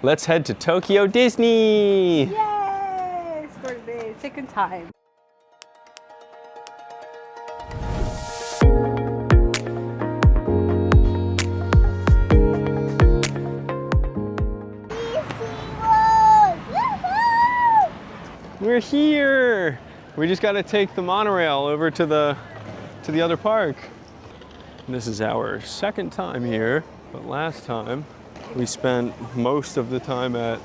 Let's head to Tokyo Disney! Yes! For the second time. We're here! We just gotta take the monorail over to the other park. And this is our second time here, but last time we spent most of the time at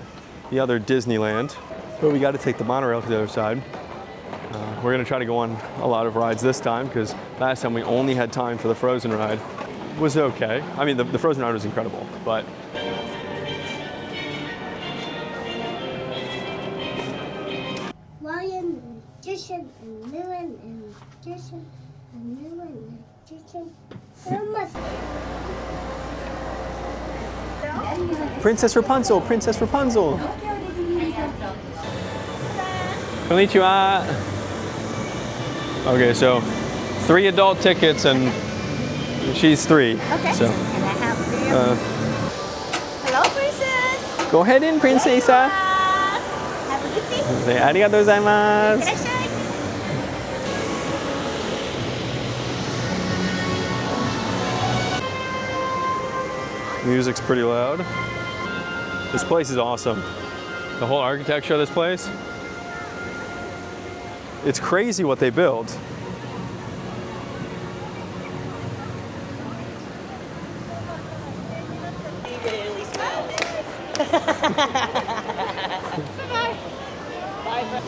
the other Disneyland. But we gotta take the monorail to the other side. We're gonna try to go on a lot of rides this time because last time we only had time for the Frozen ride. It was okay. I mean, the Frozen ride was incredible, but Princess Rapunzel, Princess Rapunzel. Konnichiwa. Okay, so 3 adult tickets and she's 3. Okay. So, Hello, Princess. go ahead in, Princesa. Have a good day. Say arigatou gozaimasu. Music's pretty loud. This place is awesome. The whole architecture of this place. It's crazy what they build.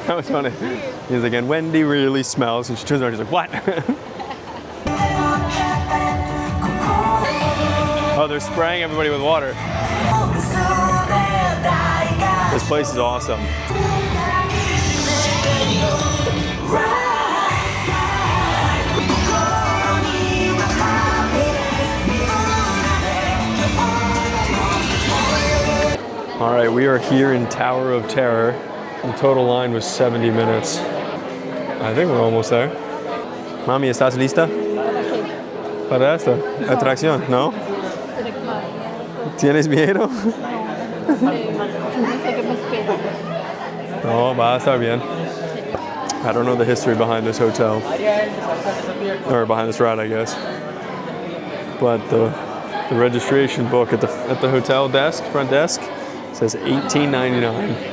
That was funny. He's like, and Wendy really smells, and she turns around and she's like, what? Oh, they're spraying everybody with water. This place is awesome. All right, we are here in Tower of Terror. The total line was 70 minutes. I think we're almost there. Mami, ¿estás lista? Para esta atracción, ¿no? ¿Tienes miedo? No, va a estar bien. I don't know the history behind this hotel. Or behind this ride, I guess. But the registration book at the hotel desk, front desk, says $18.99.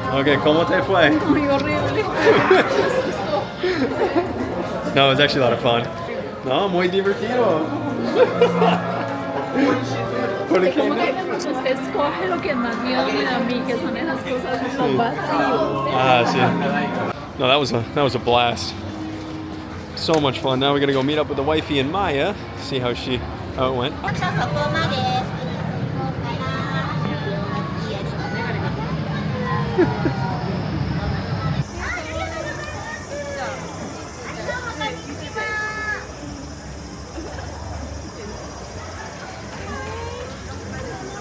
Okay, ¿cómo te fue? Muy horrible. No, it was actually a lot of fun. No, muy divertido. Es como que usted escoge lo que más miedo me da a mí, que son esas cosas como vacío. Ah, sí. No, that was a blast. So much fun. Now we're gonna go meet up with the wifey and Maya, see how it went.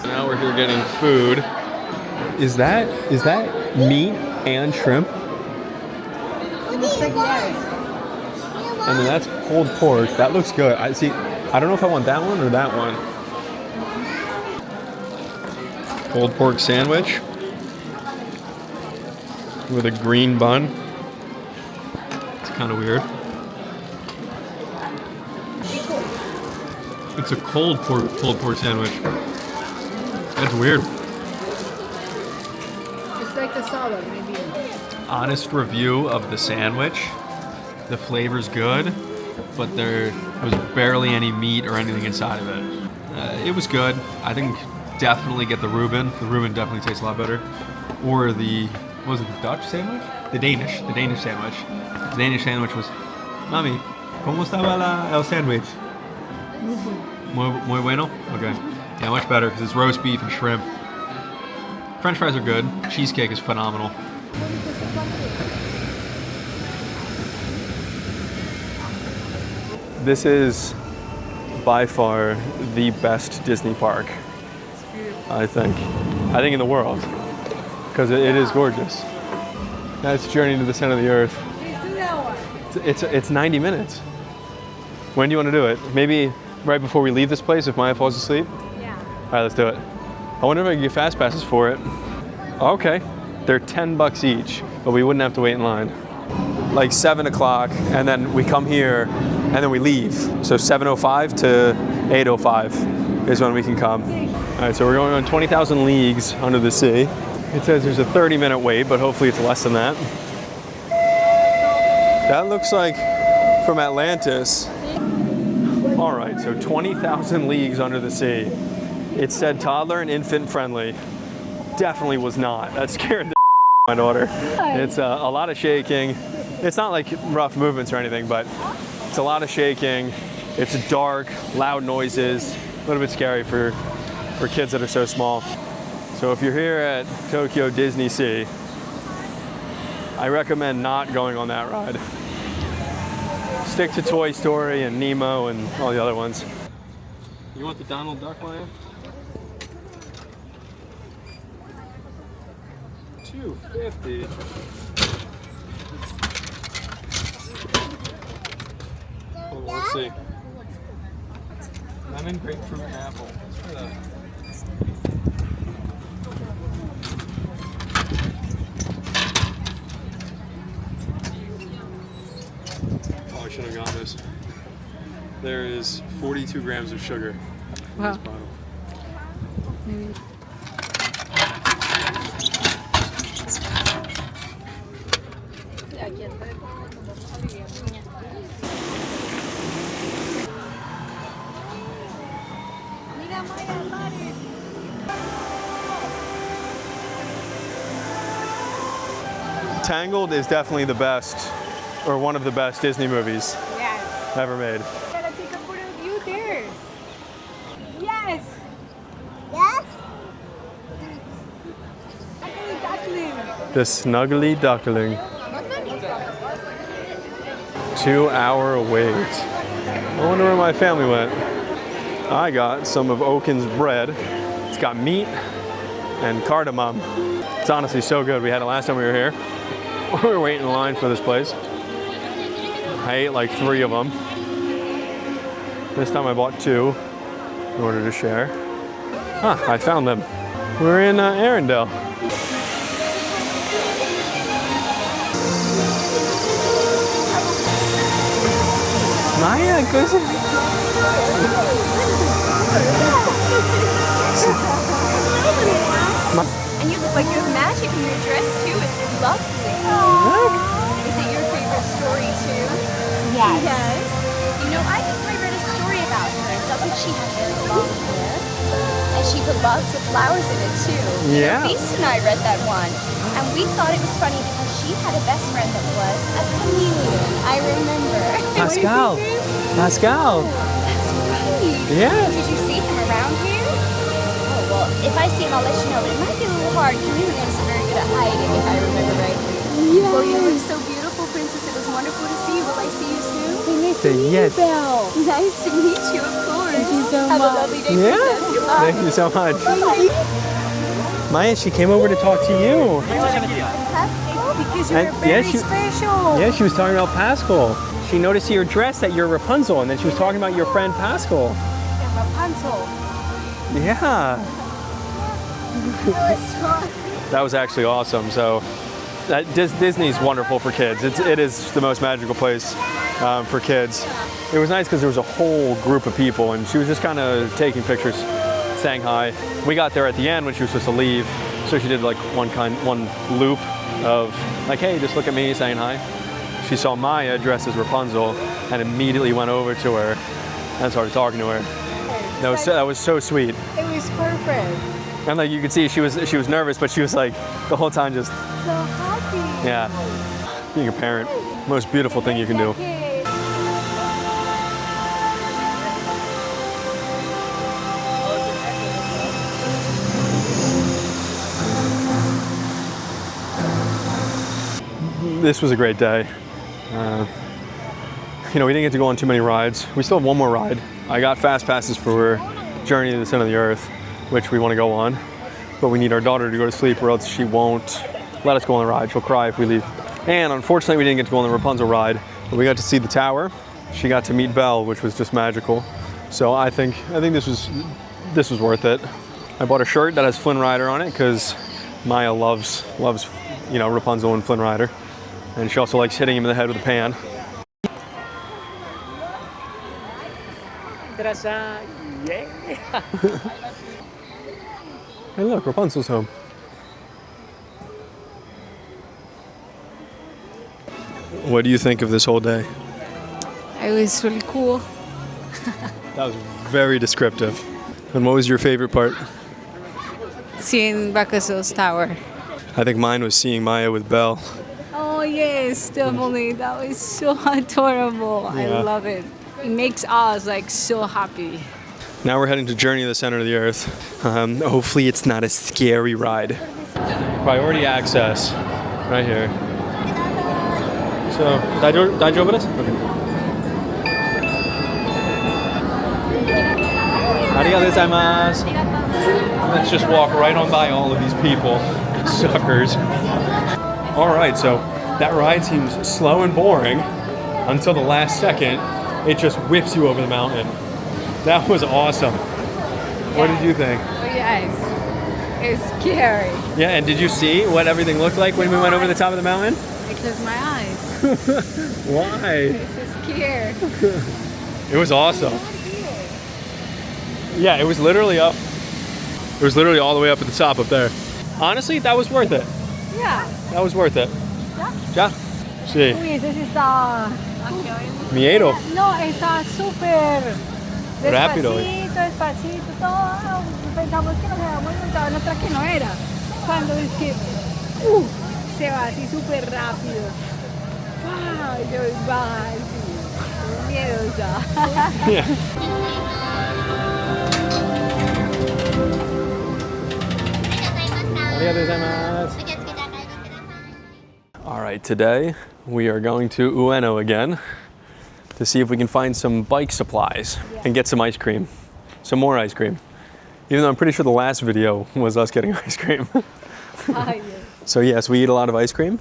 Now we're here getting food. Is that meat and shrimp? And then that's pulled pork. That looks good. I don't know if I want that one or that one. Pulled pork sandwich with a green bun. It's kind of weird. It's a pulled pork sandwich. That's weird. It's like the salad, maybe. Honest review of the sandwich. The flavor's good, but there was barely any meat or anything inside of it. It was good. I think definitely get the Reuben. The Reuben definitely tastes a lot better. Or the what was it, the Dutch sandwich? The Danish sandwich. The Danish sandwich was, Mami, ¿cómo estaba el sandwich? Muy bueno? Okay. Yeah, much better because it's roast beef and shrimp. French fries are good. Cheesecake is phenomenal. This is by far the best Disney park, I think in the world, because it is gorgeous. That's Journey to the Center of the Earth. It's 90 minutes. When do you want to do it? Maybe right before we leave this place if Maya falls asleep? Yeah. All right, let's do it. I wonder if I can get fast passes for it. Okay, they're $10 each, but we wouldn't have to wait in line. Like 7 o'clock, and then we come here, and then we leave. So 7:05 to 8:05 is when we can come. All right, so we're going on 20,000 leagues under the sea. It says there's a 30-minute wait, but hopefully it's less than that. That looks like from Atlantis. All right, so 20,000 leagues under the sea. It said toddler and infant friendly. Definitely was not. That scared the my daughter. It's a lot of shaking. It's not like rough movements or anything, but it's a lot of shaking. It's dark, loud noises, a little bit scary for kids that are so small. So if you're here at Tokyo Disney Sea, I recommend not going on that ride. Stick to Toy Story and Nemo and all the other ones. You want the Donald Duck, Maya? $2.50. Hold on, let's see. Lemon, grapefruit, and apple. Let's try that. Oh, I should have gotten this. There is 42 grams of sugar in this bottle. Maybe. Tangled is definitely the best, or one of the best Disney movies ever made. I gotta take a photo of you there. Yes. Yes? The Snuggly Duckling. 2 hour wait. I wonder where my family went. I got some of Oaken's bread. It's got meat and cardamom. It's honestly so good. We had it last time we were here. We were waiting in line for this place. I ate like 3 of them. This time I bought 2 in order to share. Huh, I found them. We're in Arendelle. Maya, good. And you look like you have magic in your dress too. It's lovely. Is it your favorite story too? Yes. Yes. You know, I think I read a story about her. Doesn't she have very long hair? And she put lots of flowers in it too. Yeah. Beast and I read that one. And we thought it was funny because she had a best friend that was a chameleon. I remember. Pascal. Pascal. That's right. Yeah. Did you see him around here? Oh, well, if I see him, I'll let you know. But it might be a little hard. Chameleons are very good at hiding, if I remember right. Yeah. Well, you look so beautiful, Princess. It was wonderful to see you. Will I see you soon? Yes. Nice to meet you, of course. Thank you so Have much. a lovely day, Yeah. Princess. Goodbye. Thank you so much. Bye. Maya, she came over to talk to you. Because you're And- very yeah, she- special. Yeah, she was talking about Pascal. She noticed your dress that you're Rapunzel, and then she was talking about your friend Pascal. Rapunzel. Yeah. That was actually awesome. So Disney's wonderful for kids. It is the most magical place for kids. It was nice because there was a whole group of people, and she was just kind of taking pictures, saying hi. We got there at the end when she was supposed to leave, so she did like one loop of like, hey, just look at me, saying hi. She saw Maya dressed as Rapunzel and immediately went over to her and started talking to her. That was so sweet. It was perfect. And like you could see, she was nervous, but she was like the whole time just So happy. yeah. Being a parent, most beautiful thing you can do. This was a great day. You know, we didn't get to go on too many rides. We still have one more ride. I got fast passes for Journey to the Center of the Earth, which we want to go on. But we need our daughter to go to sleep or else she won't let us go on the ride. She'll cry if we leave. And unfortunately, we didn't get to go on the Rapunzel ride, but we got to see the tower. She got to meet Belle, which was just magical. So I think this was worth it. I bought a shirt that has Flynn Rider on it because Maya loves, you know, Rapunzel and Flynn Rider. And she also likes hitting him in the head with a pan. Hey look, Rapunzel's home. What do you think of this whole day? It was really cool. That was very descriptive. And what was your favorite part? Seeing Rapunzel's tower. I think mine was seeing Maya with Belle. Oh yes, definitely. That was so adorable. I Yeah. love it. It makes us like so happy. Now we're heading to Journey to the Center of the Earth. Hopefully it's not a scary ride. Priority access, right here. So, 大丈夫です? Okay. ありがとうございます. Let's just walk right on by all of these people, suckers. All right, so that ride seems slow and boring until the last second. It just whips you over the mountain. That was awesome. What did you think? Oh yes, it's scary. Yeah, and did you see what everything looked like when we went over the top of the mountain? I closed my eyes. Why? I'm so scared. It was awesome. Yeah, it was literally up. It was literally all the way up at the top up there. Honestly, that was worth it. Yeah. That was worth it. Ya? Sí. Uy, ese sí está. Miedo. No, está súper Rápido. despacito, todo. Pensamos que nos habíamos montado en otra que no era. Cuando es que se va así súper rápido. ¡Wow! Yo baja así. Miedosa. Yeah. All right, today we are going to Ueno again to see if we can find some bike supplies and get some ice cream, some more ice cream. Even though I'm pretty sure the last video was us getting ice cream. So yes, we eat a lot of ice cream,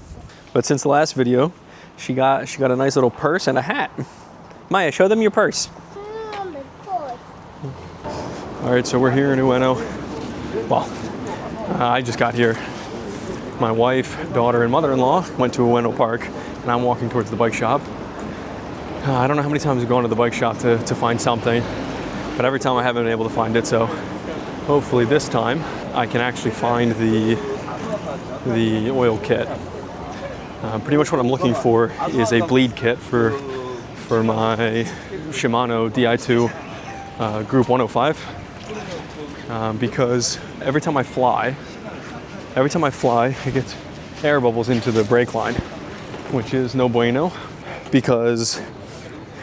but since the last video, she got a nice little purse and a hat. Maya, show them your purse. All right, so we're here in Ueno. Well, I just got here. My wife, daughter, and mother-in-law went to Ueno Park, and I'm walking towards the bike shop. I don't know how many times I've gone to the bike shop to find something, but every time I haven't been able to find it, so hopefully this time I can actually find the oil kit. Pretty much what I'm looking for is a bleed kit for my Shimano Di2 Group 105, because every time I fly, it gets air bubbles into the brake line, which is no bueno, because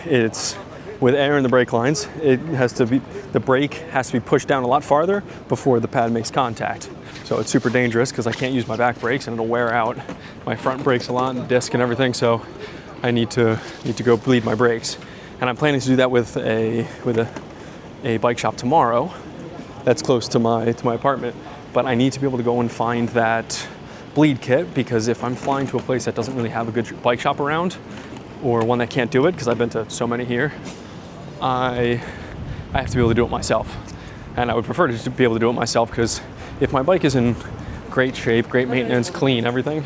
it's with air in the brake lines, the brake has to be pushed down a lot farther before the pad makes contact. So it's super dangerous because I can't use my back brakes and it'll wear out my front brakes a lot, and disc and everything. So I need to go bleed my brakes, and I'm planning to do that with a bike shop tomorrow. That's close to my apartment. But I need to be able to go and find that bleed kit, because if I'm flying to a place that doesn't really have a good bike shop around, or one that can't do it, because I've been to so many here, I have to be able to do it myself. And I would prefer to just be able to do it myself, because if my bike is in great shape, great maintenance, clean, everything,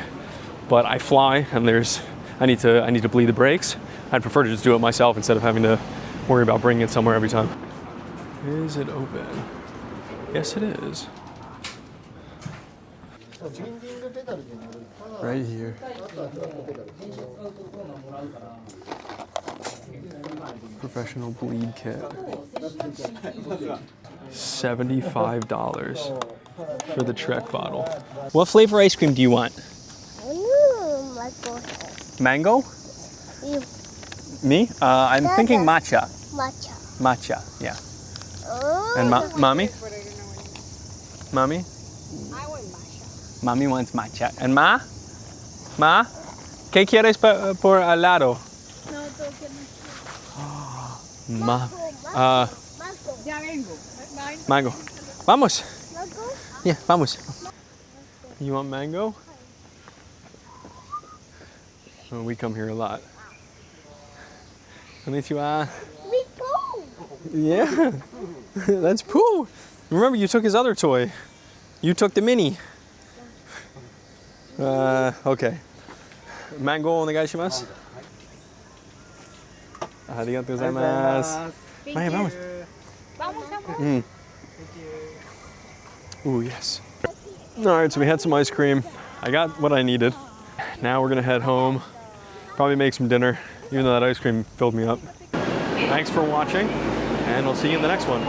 but I fly and I need to bleed the brakes, I'd prefer to just do it myself instead of having to worry about bringing it somewhere every time. Is it open? Yes, it is. Right here. Professional bleed kit. $75. for the Trek bottle. What flavor ice cream do you want? Mango? You. Me? I'm thinking matcha. Matcha. Matcha, yeah. Oh. And mommy? Mommy? I want matcha. Mommy wants matcha. And Ma? Ma? ¿Qué quieres por al lado? No, toque no. Ma. Ya vengo. Mango. Vamos. Mango? Yeah, vamos. You want mango? Oh, we come here a lot. Konnichiwa. We go. Yeah, that's Pooh. Remember, you took his other toy. You took the mini. Okay. Mango onegaishimasu. Arigatou gozaimasu. Vaya, vamos. Vamos, amor. Ooh, yes. All right, so we had some ice cream. I got what I needed. Now we're gonna head home. Probably make some dinner, even though that ice cream filled me up. Thanks for watching, and I'll see you in the next one.